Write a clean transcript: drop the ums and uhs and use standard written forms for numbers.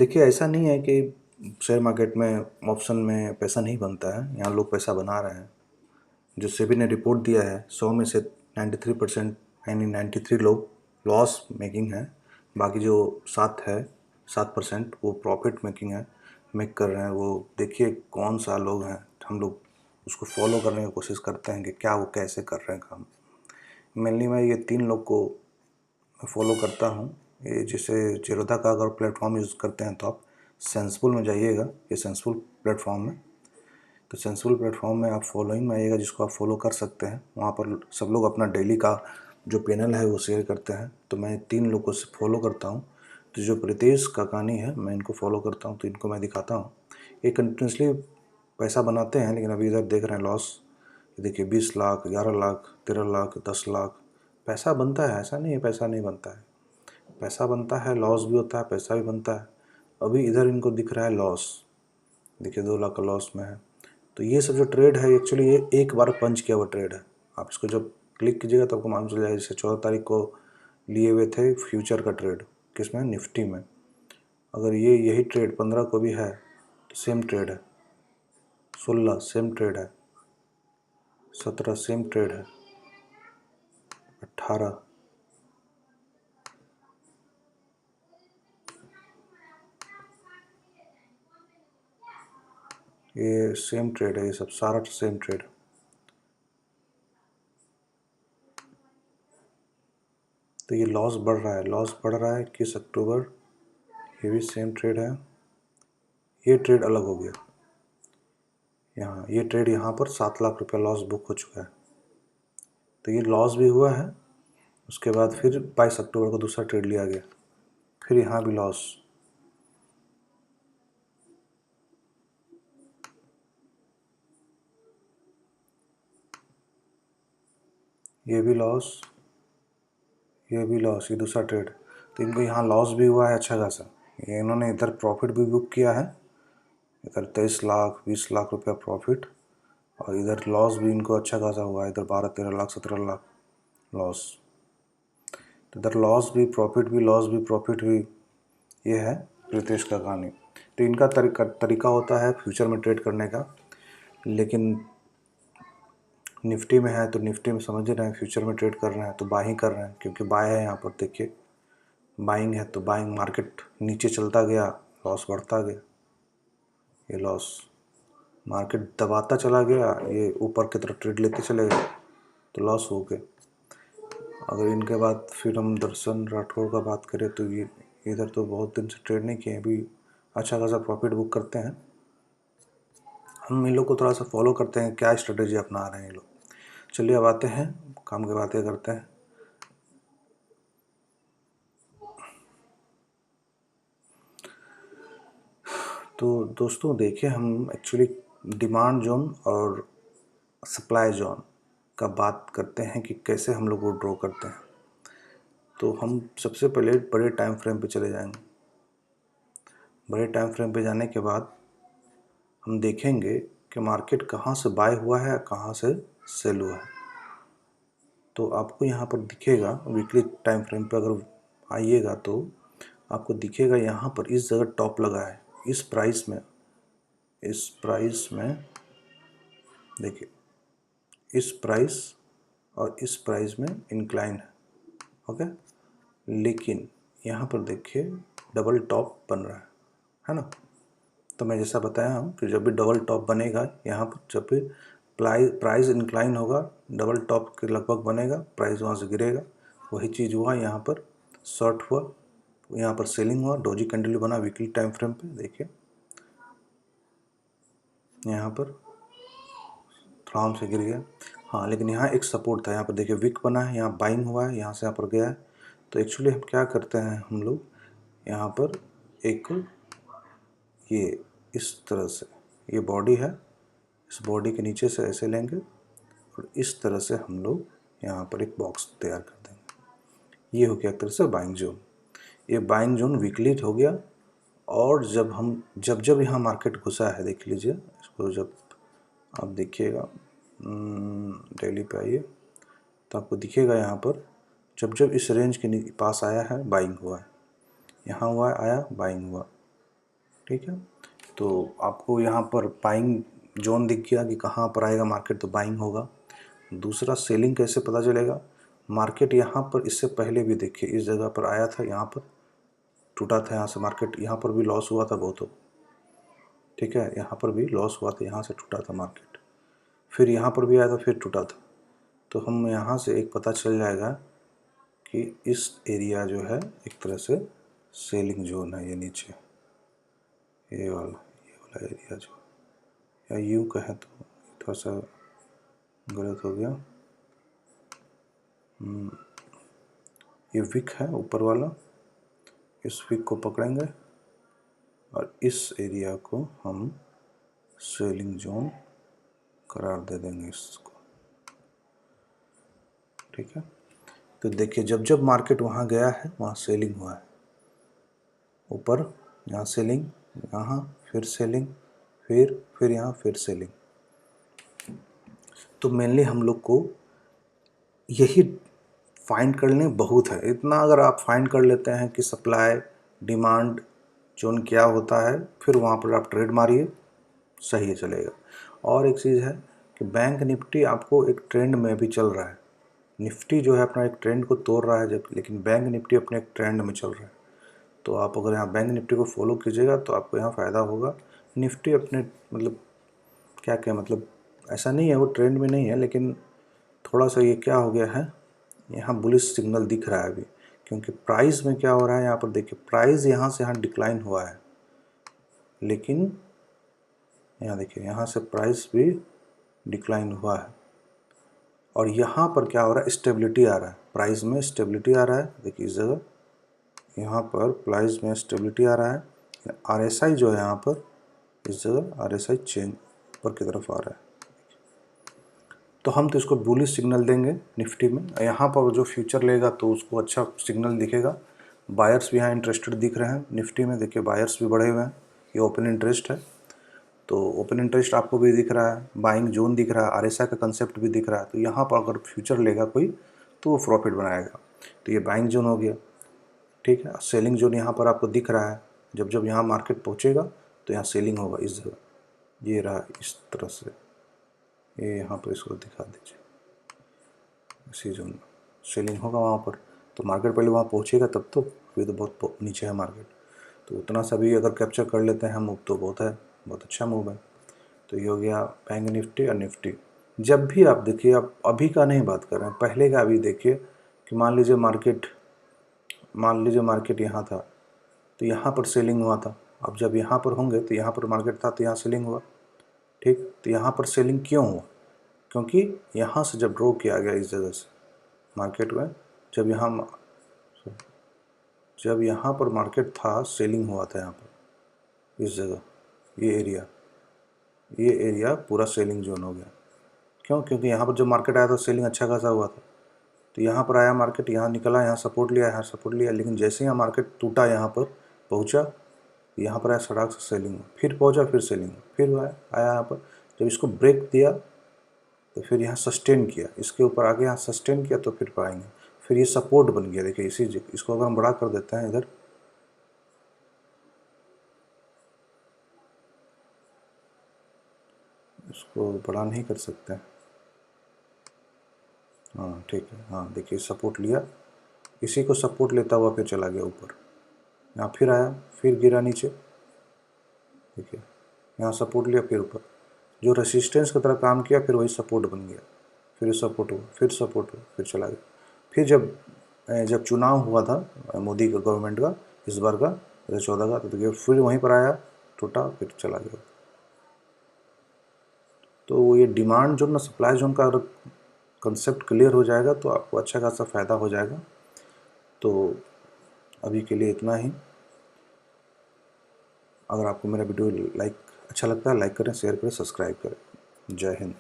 देखिए, ऐसा नहीं है कि शेयर मार्केट में ऑप्शन में पैसा नहीं बनता है, यहाँ लोग पैसा बना रहे हैं। जो सेबी ने रिपोर्ट दिया है 100 में से 93% यानी 93 लोग लॉस मेकिंग है, बाकी जो 7% वो प्रॉफिट मेकिंग है, मेक कर रहे हैं। वो देखिए कौन सा लोग हैं, हम लोग उसको फॉलो करने की कोशिश करते हैं कि क्या वो कैसे कर रहे हैं काम। मेनली मैं ये 3 लोग को फॉलो करता हूँ। ये जैसे ज़ीरोधा का अगर प्लेटफॉर्म यूज़ करते हैं तो आप सेंसिबल में जाइएगा, ये सेंसिबल प्लेटफॉर्म है। तो सेंसिबल प्लेटफॉर्म में आप फॉलोइंग में आइएगा, जिसको आप फॉलो कर सकते हैं। वहाँ पर सब लोग अपना डेली का जो पैनल है वो शेयर करते हैं। तो मैं 3 लोगों से फॉलो करता हूँ। तो जो प्रीतेश काकानी है, मैं इनको फॉलो करता हूँ, तो इनको मैं दिखाता हूँ। ये कंटिन्यूसली पैसा बनाते हैं, लेकिन अभी इधर देख रहे हैं लॉस। देखिए 20 लाख, 11 लाख, 13 लाख, 10 लाख पैसा बनता है, ऐसा नहीं है पैसा नहीं बनता है। पैसा बनता है, लॉस भी होता है, पैसा भी बनता है। अभी इधर इनको दिख रहा है लॉस, देखिए 2 लाख का लॉस में है। तो ये सब जो ट्रेड है एक्चुअली ये एक बार पंच किया हुआ ट्रेड है। आप इसको जब क्लिक कीजिएगा तो आपको मालूम चल जाएगा। जैसे 14 तारीख को लिए हुए थे फ्यूचर का ट्रेड, किसमें, निफ्टी में। अगर ये यही ट्रेड 15 को भी है तो सेम ट्रेड है, 16 सेम ट्रेड है, 17 सेम ट्रेड है, 18 ये सेम ट्रेड है, ये सब सारा सेम ट्रेड है। तो ये लॉस बढ़ रहा है, लॉस बढ़ रहा है। 21 अक्टूबर, ये भी सेम ट्रेड है। ये ट्रेड अलग हो गया, यहाँ ये ट्रेड यहाँ पर 7 लाख रुपया लॉस बुक हो चुका है। तो ये लॉस भी हुआ है। उसके बाद फिर 22 अक्टूबर को दूसरा ट्रेड लिया गया, फिर यहाँ भी लॉस। ये भी लॉस, ये भी लॉस, ये दूसरा ट्रेड। तो इनको यहाँ लॉस भी हुआ है अच्छा खासा। ये इन्होंने इधर प्रॉफिट भी बुक किया है, इधर 23 लाख 20 लाख रुपया प्रॉफिट, और इधर लॉस भी इनको अच्छा खासा हुआ है, इधर 12-13 लाख 17 लाख लॉस। तो इधर लॉस भी प्रॉफिट भी, लॉस भी प्रॉफिट भी। ये है प्रीतेश का कहानी। तो इनका तरीका होता है फ्यूचर में ट्रेड करने का, लेकिन निफ्टी में है तो निफ्टी में समझ रहे हैं, फ्यूचर में ट्रेड कर रहे हैं तो बाय ही कर रहे हैं, क्योंकि बाय है यहाँ पर। देखिए बाइंग है तो बाइंग, मार्केट नीचे चलता गया, लॉस बढ़ता गया, ये लॉस। मार्केट दबाता चला गया, ये ऊपर की तरफ ट्रेड लेते चले गए, तो लॉस हो गए। अगर इनके बाद फिर हम दर्शन राठौड़ का बात करें तो ये इधर तो बहुत दिन से ट्रेड नहीं किए, अभी अच्छा खासा प्रॉफिट बुक करते हैं। हम इन लोग को थोड़ा सा फॉलो करते हैं, क्या स्ट्रेटेजी अपना रहे हैं ये लोग। चलिए अब आते हैं काम की बातें करते हैं। तो दोस्तों देखिए, हम एक्चुअली डिमांड जोन और सप्लाई जोन का बात करते हैं कि कैसे हम लोग वो ड्रॉ करते हैं। तो हम सबसे पहले बड़े टाइम फ्रेम पे चले जाएंगे। बड़े टाइम फ्रेम पे जाने के बाद हम देखेंगे कि मार्केट कहाँ से बाय हुआ है, कहाँ से सेल हुआ है। तो आपको यहाँ पर दिखेगा, वीकली टाइम फ्रेम पे अगर आइएगा तो आपको दिखेगा यहाँ पर इस जगह टॉप लगा है, इस प्राइस में देखिए, इस प्राइस और इस प्राइस में इंक्लाइन है, ओके। लेकिन यहाँ पर देखिए डबल टॉप बन रहा है ना। तो मैं जैसा बताया हूँ कि जब भी डबल टॉप बनेगा, यहाँ पर जब भी प्राइस इंक्लाइन होगा, डबल टॉप के लगभग बनेगा, प्राइस वहाँ से गिरेगा। वही चीज़ हुआ यहाँ पर, शॉर्ट हुआ, यहाँ पर सेलिंग हुआ, डोजी कैंडल बना वीकली टाइम फ्रेम पे। देखिए यहाँ पर आराम से गिर गया, हाँ, लेकिन यहाँ एक सपोर्ट था। यहाँ पर देखिए विक बना है, यहाँ बाइंग हुआ है, यहाँ से यहाँ पर गया है। तो एक्चुअली हम क्या करते हैं, हम लोग यहाँ पर एक ये इस तरह से, ये बॉडी है, इस बॉडी के नीचे से ऐसे लेंगे और इस तरह से हम लोग यहाँ पर एक बॉक्स तैयार कर देंगे। ये हो गया एक तरह से बाइंग जोन। ये बाइंग जोन वीकली हो गया। और जब यहाँ मार्केट घुसा है, देख लीजिए इसको, जब आप देखिएगा डेली पे आइए तो आपको दिखेगा यहाँ पर, जब इस रेंज के पास आया है बाइंग हुआ है, यहाँ हुआ है, आया बाइंग हुआ, ठीक है। तो आपको यहाँ पर बाइंग जोन दिख गया कि कहाँ पर आएगा मार्केट तो बाइंग होगा। दूसरा सेलिंग कैसे पता चलेगा, मार्केट यहाँ पर इससे पहले भी देखिए इस जगह पर आया था, यहाँ पर टूटा था, यहाँ से मार्केट, यहाँ पर भी लॉस हुआ था बहुत, ठीक है, यहाँ पर भी लॉस हुआ था, यहाँ से टूटा था मार्केट, फिर यहाँ पर भी आया था, फिर टूटा था। तो हम यहाँ से एक पता चल जाएगा कि इस एरिया जो है एक तरह से सेलिंग जोन है, ये नीचे ये वाला एरिया जो, या यूँ कहें तो थोड़ा सा गलत हो गया, ये विक है ऊपर वाला, इस विक को पकड़ेंगे और इस एरिया को हम सेलिंग जोन करार दे देंगे इसको, ठीक है। तो देखिए जब जब मार्केट वहाँ गया है वहाँ सेलिंग हुआ है, ऊपर यहाँ सेलिंग, यहाँ फिर सेलिंग, फिर यहाँ फिर सेलिंग। तो मेनली हम लोग को यही फाइंड कर लें बहुत है, इतना अगर आप फाइंड कर लेते हैं कि सप्लाई डिमांड जोन क्या होता है, फिर वहाँ पर आप ट्रेड मारिए, सही चलेगा। और एक चीज़ है कि बैंक निफ्टी आपको एक ट्रेंड में भी चल रहा है, निफ्टी जो है अपना एक ट्रेंड को तोड़ रहा है जब, लेकिन बैंक निफ्टी अपने एक ट्रेंड में चल रहा है। तो आप अगर यहाँ बैंक निफ्टी को फॉलो कीजिएगा तो आपको यहाँ फ़ायदा होगा। निफ्टी अपने मतलब क्या मतलब ऐसा नहीं है वो ट्रेंड में नहीं है, लेकिन थोड़ा सा ये क्या हो गया है, यहाँ बुलिश सिग्नल दिख रहा है अभी, क्योंकि प्राइस में क्या हो रहा है, यहाँ पर देखिए प्राइस यहाँ से यहाँ डिक्लाइन हुआ है, लेकिन यहाँ देखिए यहाँ से प्राइस भी डिक्लाइन हुआ है, और यहाँ पर क्या हो रहा है, स्टेबिलिटी आ रहा है, प्राइस में स्टेबिलिटी आ रहा है। देखिए इस जगह यहाँ पर प्राइस में स्टेबिलिटी आ रहा है, RSI जो है यहाँ पर इस जगह RSI चेंज ऊपर की तरफ आ रहा है। तो हम तो इसको बुलिश सिग्नल देंगे निफ्टी में, यहाँ पर जो फ्यूचर लेगा तो उसको अच्छा सिग्नल दिखेगा। बायर्स भी यहाँ इंटरेस्टेड दिख रहे हैं निफ्टी में, देखिए बायर्स भी बढ़े हुए हैं, ये ओपन इंटरेस्ट है, तो ओपन इंटरेस्ट आपको भी दिख रहा है, बाइंग जोन दिख रहा है, RSI का कंसेप्ट भी दिख रहा है। तो यहाँ पर अगर फ्यूचर लेगा कोई तो वो प्रॉफिट बनाएगा। तो ये बाइंग जोन हो गया, ठीक है। सेलिंग जोन यहाँ पर आपको दिख रहा है, जब जब यहाँ मार्केट पहुँचेगा तो यहाँ सेलिंग होगा इस जगह, ये रहा इस तरह से, ये यहाँ पर इसको दिखा दीजिए, इसी जोन में सेलिंग होगा वहाँ पर। तो मार्केट पहले वहाँ पहुँचेगा तब तो, फिर तो बहुत नीचे है मार्केट, तो उतना सा भी अगर कैप्चर कर लेते हैं मूव तो बहुत है, बहुत अच्छा मूव है। तो ये हो गया बैंक निफ्टी और निफ्टी। जब भी आप देखिए, आप अभी का नहीं बात कर रहे हैं, पहले का अभी देखिए कि मान लीजिए मार्केट यहाँ था तो यहाँ पर सेलिंग हुआ था, अब जब यहाँ पर होंगे तो यहाँ पर मार्केट था तो यहाँ सेलिंग हुआ, ठीक। तो यहाँ पर सेलिंग क्यों हुआ, क्योंकि यहाँ से जब ड्रॉ किया गया इस जगह से मार्केट में, जब यहाँ पर मार्केट था सेलिंग हुआ था, यहाँ पर इस जगह ये एरिया पूरा सेलिंग जोन हो गया। क्यों, क्योंकि यहाँ पर जब मार्केट आया तो सेलिंग अच्छा खासा हुआ था, तो यहाँ पर आया मार्केट, यहाँ निकला, यहाँ सपोर्ट लिया, लेकिन जैसे यहाँ मार्केट टूटा, यहाँ पर पहुँचा, यहाँ पर आया सड़क से सेलिंग, फिर पहुँचा, फिर सेलिंग, फिर आया यहाँ पर, जब इसको ब्रेक दिया तो फिर यहाँ सस्टेन किया, इसके ऊपर आगे यहाँ सस्टेन किया, तो फिर पाएंगे, फिर ये सपोर्ट बन गया। देखिए इसको अगर हम बड़ा कर देते हैं इधर, इसको बड़ा नहीं कर सकते, हाँ ठीक है, हाँ देखिए सपोर्ट लिया, इसी को सपोर्ट लेता हुआ फिर चला गया ऊपर, यहाँ फिर आया, फिर गिरा नीचे, देखिए यहाँ सपोर्ट लिया, फिर ऊपर, जो रेसिस्टेंस की तरह काम किया, फिर वही सपोर्ट बन गया, फिर सपोर्ट हुआ, फिर सपोर्ट हुआ, फिर चला गया। फिर जब चुनाव हुआ था मोदी का गवर्नमेंट का इस बार का 2014 का, तो देखिए फिर वहीं पर आया, टूटा, फिर चला गया। तो ये डिमांड जोन ना सप्लाई जोन का अगर कंसेप्ट क्लियर हो जाएगा तो आपको अच्छा खासा फ़ायदा हो जाएगा। तो अभी के लिए इतना ही। अगर आपको मेरा वीडियो अच्छा लगता है, लाइक करें, शेयर करें, सब्सक्राइब करें। जय हिंद।